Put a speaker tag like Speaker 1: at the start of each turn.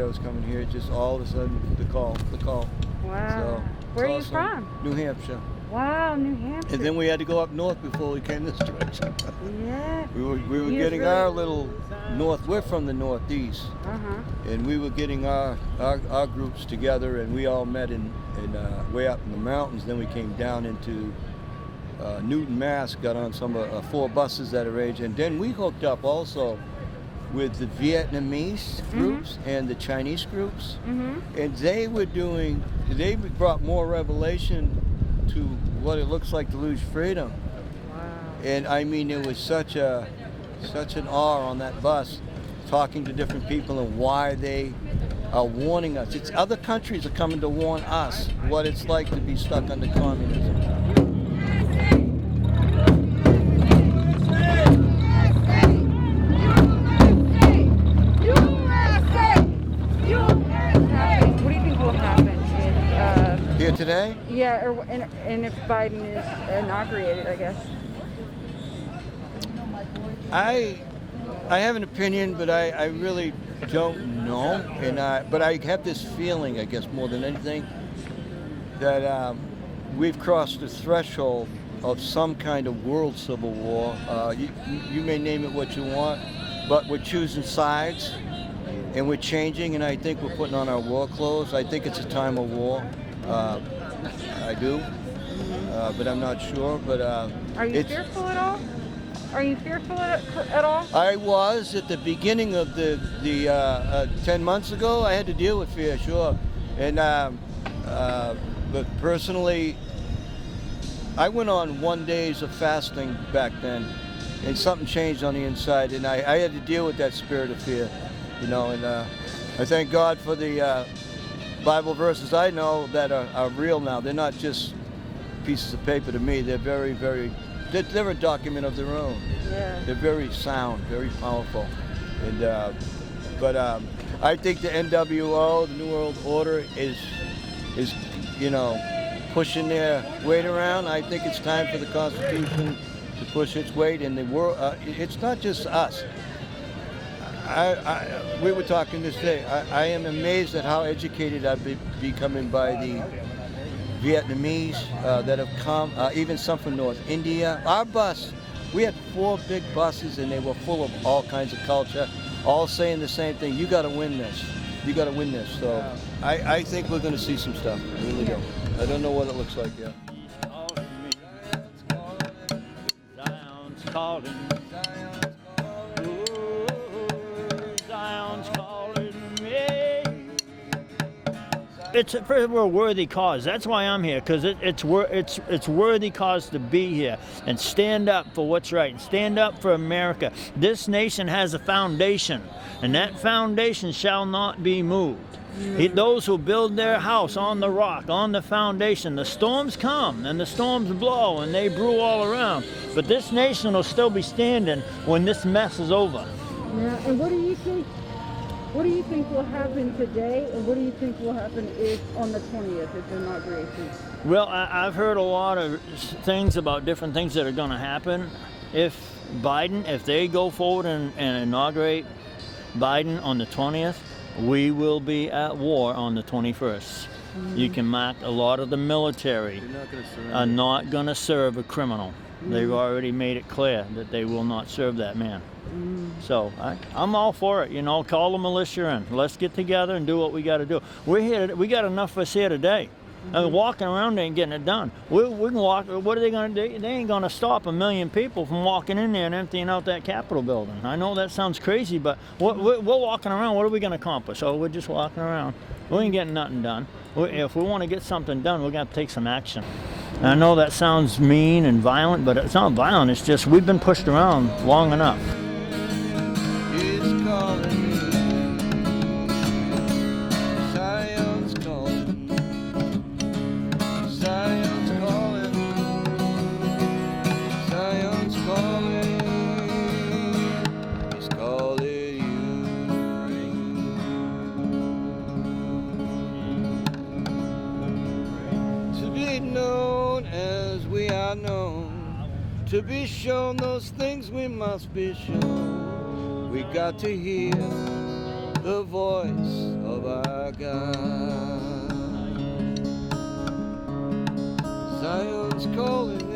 Speaker 1: I was coming here. Just all of a sudden, the call.
Speaker 2: Wow.
Speaker 1: So,
Speaker 2: Where are you
Speaker 1: awesome.
Speaker 2: from?
Speaker 1: New Hampshire.
Speaker 2: Wow, New Hampshire.
Speaker 1: And then we had to go up north before we came this direction.
Speaker 2: Yeah.
Speaker 1: We were getting our little north. We're from the northeast, and we were getting our groups together, and we all met in way up in the mountains. Then we came down into Newton, Mass. Got on some 4 buses that arranged, and then we hooked up also with the Vietnamese groups and the Chinese groups, and they brought more revelation to what it looks like to lose freedom.
Speaker 2: Wow.
Speaker 1: And I mean, it was such an awe on that bus, talking to different people and why they are warning us. It's other countries are coming to warn us what it's like to be stuck under communism. Here today?
Speaker 2: Yeah, and if Biden is inaugurated, I guess.
Speaker 1: I have an opinion, but I really don't know. But I have this feeling, I guess, more than anything, that we've crossed the threshold of some kind of world civil war. You may name it what you want, but we're choosing sides, and we're changing, and I think we're putting on our war clothes. I think it's a time of war. I do, but I'm not sure. But
Speaker 2: are you fearful at all? Are you fearful at all?
Speaker 1: I was at the beginning of the 10 months ago. I had to deal with fear, sure, and but personally, I went on 1 days of fasting back then, and something changed on the inside, and I had to deal with that spirit of fear, and I thank God for the Bible verses I know that are real now. They're not just pieces of paper to me. They're very, very, they're a document of their own.
Speaker 2: Yeah.
Speaker 1: They're very sound, very powerful. And but I think the NWO, the New World Order, is pushing their weight around. I think it's time for the Constitution to push its weight in the world. It's not just us. We were talking this day. I am amazed at how educated I've been becoming by the Vietnamese that have come, even some from North India. Our bus, we had 4 big buses, and they were full of all kinds of culture, all saying the same thing. You got to win this. You got to win this. So I think we're going to see some stuff. I really do. I don't know what it looks like yet.
Speaker 3: Zion's calling. It's for a worthy cause. That's why I'm here, because it's worthy cause to be here and stand up for what's right and stand up for America. This nation has a foundation, and that foundation shall not be moved. Those who build their house on the rock, on the foundation, the storms come and the storms blow and they brew all around, but this nation will still be standing when this mess is over.
Speaker 2: Yeah, and what do you think? What do you think will happen today, and what do you think will happen on the 20th, if the inauguration?
Speaker 3: Well, I've heard a lot of things about different things that are going to happen. If they go forward and inaugurate Biden on the 20th, we will be at war on the 21st. You can mark a lot of the military are not going to serve a criminal. They've already made it clear that they will not serve that man. So I'm all for it, call the militia in. Let's get together and do what we got to do. We're here. We got enough of us here today. Walking around ain't getting it done. We can walk. What are they going to do? They ain't going to stop 1 million people from walking in there and emptying out that Capitol building. I know that sounds crazy, but we're walking around. What are we going to accomplish? Oh, we're just walking around. We ain't getting nothing done. If we want to get something done, we're going to take some action. And I know that sounds mean and violent, but it's not violent. It's just we've been pushed around long enough.
Speaker 1: To be shown those things we must be shown. We got to hear the voice of our God. Zion's calling